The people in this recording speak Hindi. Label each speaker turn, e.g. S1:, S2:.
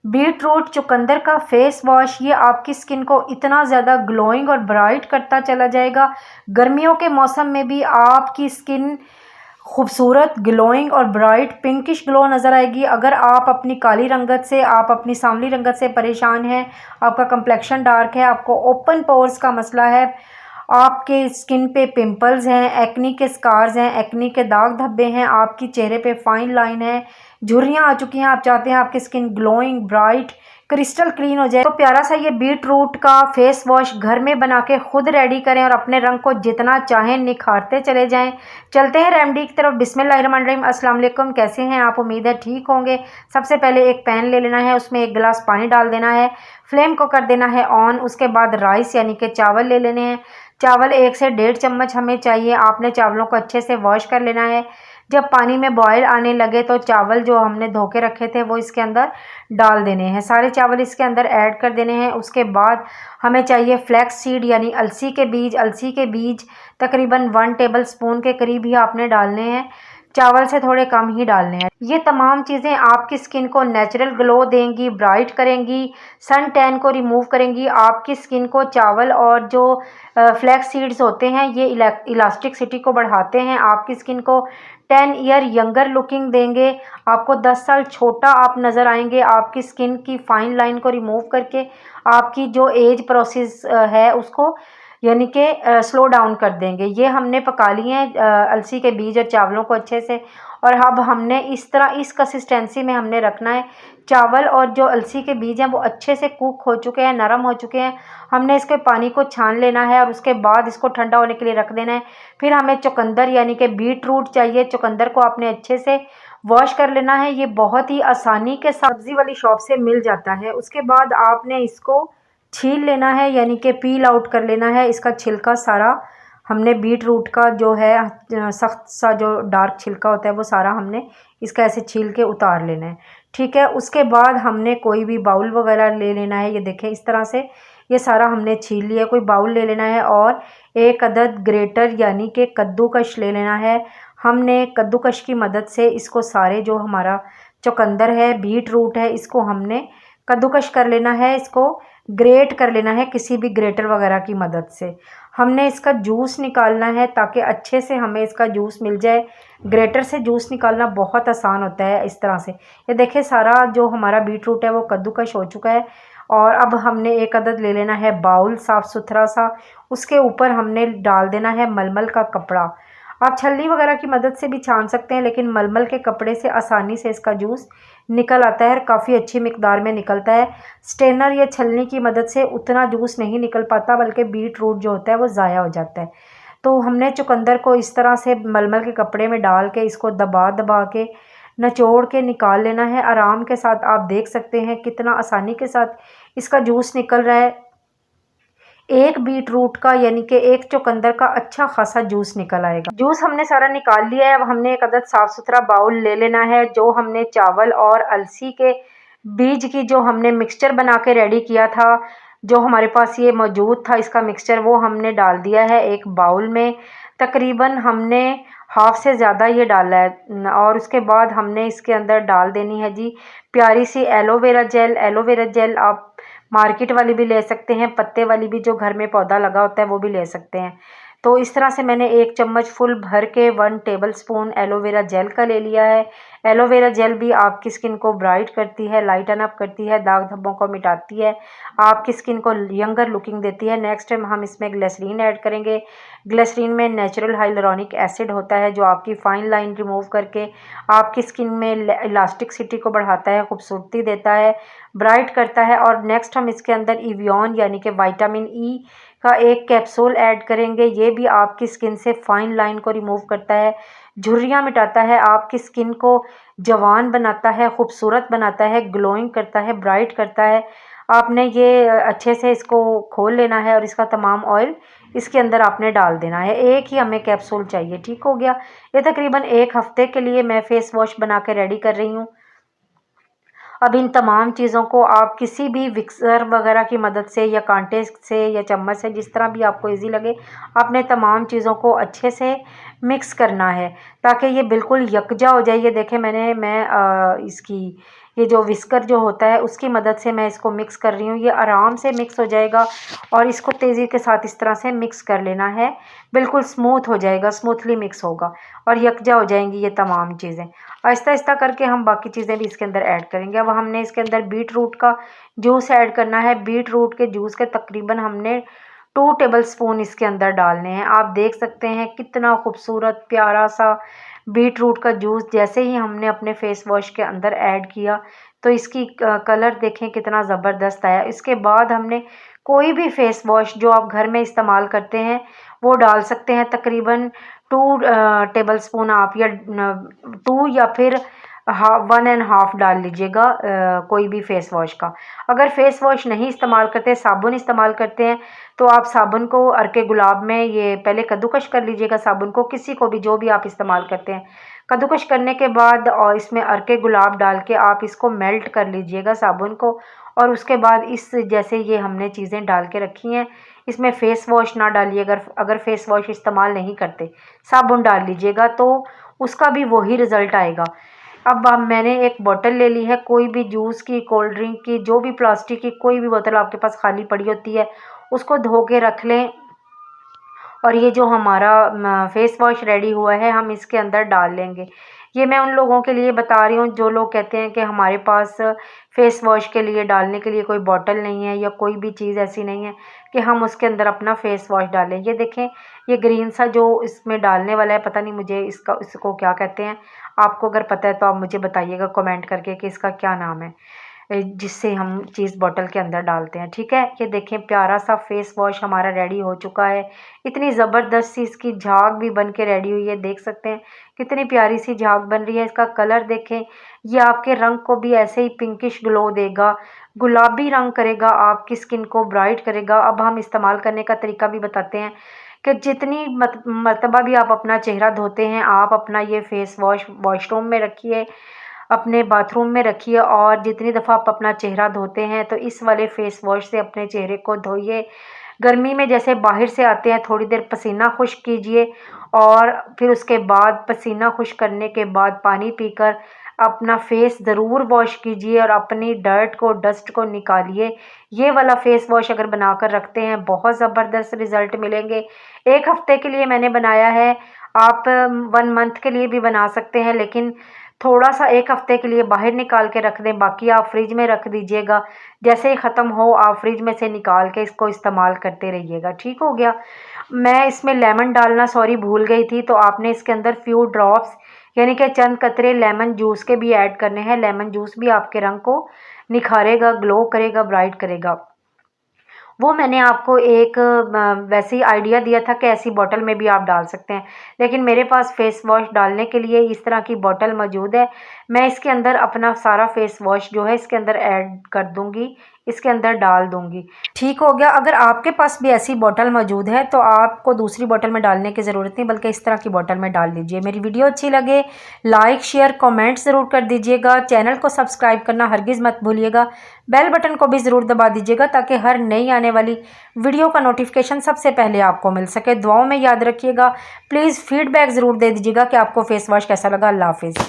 S1: बीट रूट चुकंदर का फेस वॉश ये आपकी स्किन को इतना ज़्यादा ग्लोइंग और ब्राइट करता चला जाएगा। गर्मियों के मौसम में भी आपकी स्किन खूबसूरत ग्लोइंग और ब्राइट पिंकिश ग्लो नज़र आएगी। अगर आप अपनी काली रंगत से, आप अपनी सांवली रंगत से परेशान हैं, आपका कंप्लेक्शन डार्क है, आपको ओपन पोर्स का मसला है, आपके स्किन पे पिंपल्स हैं, एक्नी के स्कार्स हैं, एक्नी के दाग धब्बे हैं, आपकी चेहरे पे फाइन लाइन है, झुर्रियाँ आ चुकी हैं, आप चाहते हैं आपकी skin glowing bright crystal clean हो जाए, तो प्यारा सा ये बीट रूट का फेस वॉश घर में बना के खुद रेडी करें और अपने रंग को जितना चाहें निखारते चले जाएं। चलते हैं रेमेडी की तरफ। बिस्मिल्लाहिर्रहमानिर्रहीम। अस्सलाम वालेकुम, कैसे हैं आप? उम्मीद है ठीक होंगे। सबसे पहले एक पैन ले लेना है, उसमें 1 गिलास पानी डाल देना है, फ्लेम को कर देना है ऑन। उसके बाद राइस यानी कि चावल ले लेने हैं। चावल 1 से 1.5 चम्मच हमें चाहिए। आपने चावलों को अच्छे से वॉश कर लेना है। जब पानी में बॉयल आने लगे तो चावल जो हमने धो के रखे थे वो इसके अंदर डाल देने हैं। सारे चावल इसके अंदर ऐड कर देने हैं। उसके बाद हमें चाहिए फ्लैक्स सीड यानी अलसी के बीज। अलसी के बीज तकरीबन 1 टेबल स्पून के करीब ही आपने डालने हैं, चावल से थोड़े कम ही डालने हैं। ये तमाम चीज़ें आपकी स्किन को नेचुरल ग्लो देंगी, ब्राइट करेंगी, सन टैन को रिमूव करेंगी। आपकी स्किन को चावल और जो फ्लैक्स सीड्स होते हैं ये इलास्टिसिटी को बढ़ाते हैं, आपकी स्किन को 10 ईयर यंगर लुकिंग देंगे, आपको 10 साल छोटा आप नज़र आएंगे। आपकी स्किन की फाइन लाइन को रिमूव करके आपकी जो एज प्रोसेस है उसको यानी कि स्लो डाउन कर देंगे। ये हमने पका लिए हैं अलसी के बीज और चावलों को अच्छे से, और अब हमने इस तरह इस कंसिस्टेंसी में हमने रखना है। चावल और जो अलसी के बीज हैं वो अच्छे से कुक हो चुके हैं, नरम हो चुके हैं। हमने इसके पानी को छान लेना है और उसके बाद इसको ठंडा होने के लिए रख देना है। फिर हमें चुकंदर यानी कि बीट रूट चाहिए। चुकंदर को आपने अच्छे से वॉश कर लेना है। ये बहुत ही आसानी के साथ सब्ज़ी वाली शॉप से मिल जाता है। उसके बाद आपने इसको छील लेना है यानी कि पील आउट कर लेना है। इसका छिलका सारा हमने बीट रूट का जो है सख्त सा जो डार्क छिलका होता है वो सारा हमने इसका ऐसे छील के उतार लेना है। ठीक है, उसके बाद हमने कोई भी बाउल वगैरह ले लेना है। ये देखें इस तरह से ये सारा हमने छील लिया। कोई बाउल ले लेना है और 1 अदद ग्रेटर यानी कि कद्दूकश ले लेना है। हमने कद्दूकश की मदद से इसको सारे जो हमारा चुकंदर है, बीट रूट है, इसको हमने कद्दूकश कर लेना है। इसको ग्रेट कर लेना है किसी भी ग्रेटर वगैरह की मदद से। हमने इसका जूस निकालना है ताकि अच्छे से हमें इसका जूस मिल जाए। ग्रेटर से जूस निकालना बहुत आसान होता है इस तरह से। ये देखिए सारा जो हमारा बीट रूट है वो कद्दूकश हो चुका है। और अब हमने 1 अदद ले लेना है बाउल साफ़ सुथरा सा। उसके ऊपर हमने डाल देना है मलमल का कपड़ा। आप छलनी वगैरह की मदद से भी छान सकते हैं, लेकिन मलमल के कपड़े से आसानी से इसका जूस निकल आता है और काफ़ी अच्छी मिकदार में निकलता है। स्ट्रेनर या छलनी की मदद से उतना जूस नहीं निकल पाता, बल्कि बीट रूट जो होता है वो ज़ाया हो जाता है। तो हमने चुकंदर को इस तरह से मलमल के कपड़े में डाल के इसको दबा दबा के निचोड़ के निकाल लेना है आराम के साथ। आप देख सकते हैं कितना आसानी के साथ इसका जूस निकल रहा है। एक बीट रूट का यानी कि एक चुकंदर का अच्छा खासा जूस निकल आएगा। जूस हमने सारा निकाल लिया है। अब हमने 1 अदद साफ़ सुथरा बाउल ले लेना है। जो हमने चावल और अलसी के बीज की जो हमने मिक्सचर बना के रेडी किया था, जो हमारे पास ये मौजूद था इसका मिक्सचर, वो हमने डाल दिया है एक बाउल में। तकरीबन हमने हाफ से ज़्यादा ये डाला है। और उसके बाद हमने इसके अंदर डाल देनी है जी प्यारी C aloe vera gel. Aloe vera gel आप मार्केट वाली भी ले सकते हैं, पत्ते वाली भी जो घर में पौधा लगा होता है वो भी ले सकते हैं। तो इस तरह से मैंने 1 चम्मच फुल भर के 1 टेबल स्पून एलोवेरा जेल का ले लिया है। एलोवेरा जेल भी आपकी स्किन को ब्राइट करती है, लाइटन अप करती है, दाग धब्बों को मिटाती है, आपकी स्किन को यंगर लुकिंग देती है। नेक्स्ट टाइम हम इसमें ग्लिसरीन ऐड करेंगे। ग्लिसरीन में नेचुरल हाइलुरोनिक एसिड होता है जो आपकी फाइन लाइन रिमूव करके आपकी स्किन में इलास्टिसिटी को बढ़ाता है, खूबसूरती देता है, ब्राइट करता है। और नेक्स्ट हम इसके अंदर इवियन यानी कि विटामिन ई का एक कैप्सूल ऐड करेंगे। ये भी आपकी स्किन से फाइन लाइन को रिमूव करता है, झुर्रियाँ मिटाता है, आपकी स्किन को जवान बनाता है, खूबसूरत बनाता है, ग्लोइंग करता है, ब्राइट करता है। आपने ये अच्छे से इसको खोल लेना है और इसका तमाम ऑयल इसके अंदर आपने डाल देना है। एक ही हमें कैप्सूल चाहिए। ठीक हो गया। ये तकरीबन 1 हफ्ते के लिए मैं फेस वॉश बना के रेडी कर रही हूँ। अब इन तमाम चीज़ों को आप किसी भी मिक्सर वगैरह की मदद से या कांटे से या चम्मच से, जिस तरह भी आपको इजी लगे, आपने तमाम चीज़ों को अच्छे से मिक्स करना है ताकि ये बिल्कुल यकजा हो जाए। ये देखें मैं इसकी ये जो विस्कर जो होता है उसकी मदद से मैं इसको मिक्स कर रही हूँ। ये आराम से मिक्स हो जाएगा और इसको तेज़ी के साथ इस तरह से मिक्स कर लेना है, बिल्कुल स्मूथ हो जाएगा, स्मूथली मिक्स होगा और यकजा हो जाएंगी ये तमाम चीज़ें। आहिस्ता आहिस्ता करके हम बाकी चीज़ें भी इसके अंदर ऐड करेंगे। अब हमने इसके अंदर बीट रूट का जूस ऐड करना है। बीट रूट के जूस के तकरीबन हमने 2 टेबल स्पून इसके अंदर डालने हैं। आप देख सकते हैं कितना खूबसूरत प्यारा सा बीट रूट का जूस जैसे ही हमने अपने फेस वॉश के अंदर ऐड किया तो इसकी कलर देखें कितना ज़बरदस्त आया। इसके बाद हमने कोई भी फेस वॉश जो आप घर में इस्तेमाल करते हैं वो डाल सकते हैं। तकरीबन 2 टेबल स्पून आप या 2 या फिर 1.5 डाल लीजिएगा कोई भी फेस वॉश का। अगर फेस वॉश नहीं इस्तेमाल करते, साबुन इस्तेमाल करते हैं, तो आप साबुन को अर्के गुलाब में ये पहले कद्दूकश कर लीजिएगा। साबुन को किसी को भी जो भी आप इस्तेमाल करते हैं कद्दूकश करने के बाद और इसमें अर्के गुलाब डाल के आप इसको मेल्ट कर लीजिएगा साबुन को। और उसके बाद इस जैसे ये हमने चीज़ें डाल के रखी हैं, इसमें फ़ेस वॉश ना डालिए। अगर फ़ेस वॉश इस्तेमाल नहीं करते, साबुन डाल लीजिएगा तो उसका भी वही रिज़ल्ट आएगा। अब मैंने एक बोतल ले ली है, कोई भी जूस की, कोल्ड ड्रिंक की, जो भी प्लास्टिक की कोई भी बोतल आपके पास खाली पड़ी होती है उसको धो के रख लें। और ये जो हमारा फेस वॉश रेडी हुआ है हम इसके अंदर डाल लेंगे। ये मैं उन लोगों के लिए बता रही हूँ जो लोग कहते हैं कि हमारे पास फेस वॉश के लिए डालने के लिए कोई बॉटल नहीं है या कोई भी चीज़ ऐसी नहीं है कि हम उसके अंदर अपना फेस वॉश डालें। ये देखें, ये ग्रीन सा जो इसमें डालने वाला है, पता नहीं मुझे इसको क्या कहते हैं। आपको अगर पता है तो आप मुझे बताइएगा कमेंट करके कि इसका क्या नाम है, जिससे हम चीज़ बॉटल के अंदर डालते हैं। ठीक है, ये देखें प्यारा सा फेस वॉश हमारा रेडी हो चुका है। इतनी ज़बरदस्त सी इसकी झाग भी बन के रेडी हुई है। देख सकते हैं कितनी प्यारी सी झाग बन रही है। इसका कलर देखें, ये आपके रंग को भी ऐसे ही पिंकिश ग्लो देगा, गुलाबी रंग करेगा, आपकी स्किन को ब्राइट करेगा। अब हम इस्तेमाल करने का तरीका भी बताते हैं कि जितनी मरतबा भी आप अपना चेहरा धोते हैं, आप अपना ये फेस वॉश वॉशरूम में रखिए, अपने बाथरूम में रखिए और जितनी दफ़ा आप अपना चेहरा धोते हैं तो इस वाले फेस वॉश से अपने चेहरे को धोइए। गर्मी में जैसे बाहर से आते हैं थोड़ी देर पसीना खुश्क कीजिए और फिर उसके बाद पसीना खुश्क करने के बाद पानी पीकर अपना फेस ज़रूर वॉश कीजिए और अपनी डर्ट को, डस्ट को निकालिए। ये वाला फेस वॉश अगर बनाकर रखते हैं बहुत ज़बरदस्त रिज़ल्ट मिलेंगे। 1 हफ़्ते के लिए मैंने बनाया है, आप 1 मंथ के लिए भी बना सकते हैं, लेकिन थोड़ा सा 1 हफ़्ते के लिए बाहर निकाल के रख दें, बाकी आप फ्रिज में रख दीजिएगा। जैसे ही ख़त्म हो आप फ्रिज में से निकाल के इसको इस्तेमाल करते रहिएगा। ठीक हो गया। मैं इसमें लेमन डालना भूल गई थी, तो आपने इसके अंदर फ्यू ड्रॉप्स यानी कि चंद कतरे लेमन जूस के भी ऐड करने हैं। लेमन जूस भी आपके रंग को निखारेगा, ग्लो करेगा, ब्राइट करेगा। वो मैंने आपको एक वैसे ही आइडिया दिया था कि ऐसी बॉटल में भी आप डाल सकते हैं, लेकिन मेरे पास फेस वॉश डालने के लिए इस तरह की बॉटल मौजूद है। मैं इसके अंदर अपना सारा फेस वॉश जो है इसके अंदर ऐड कर दूंगी, इसके अंदर डाल दूंगी। ठीक हो गया। अगर आपके पास भी ऐसी बॉटल मौजूद है तो आपको दूसरी बॉटल में डालने की ज़रूरत नहीं, बल्कि इस तरह की बॉटल में डाल दीजिए। मेरी वीडियो अच्छी लगे लाइक शेयर कमेंट ज़रूर कर दीजिएगा। चैनल को सब्सक्राइब करना हरगिज़ मत भूलिएगा। बेल बटन को भी ज़रूर दबा दीजिएगा ताकि हर नई आने वाली वीडियो का नोटिफिकेशन सबसे पहले आपको मिल सके। दुआओं में याद रखिएगा। प्लीज़ फीडबैक ज़रूर दे दीजिएगा कि आपको फेस वॉश कैसा लगा। अल्लाह हाफिज़।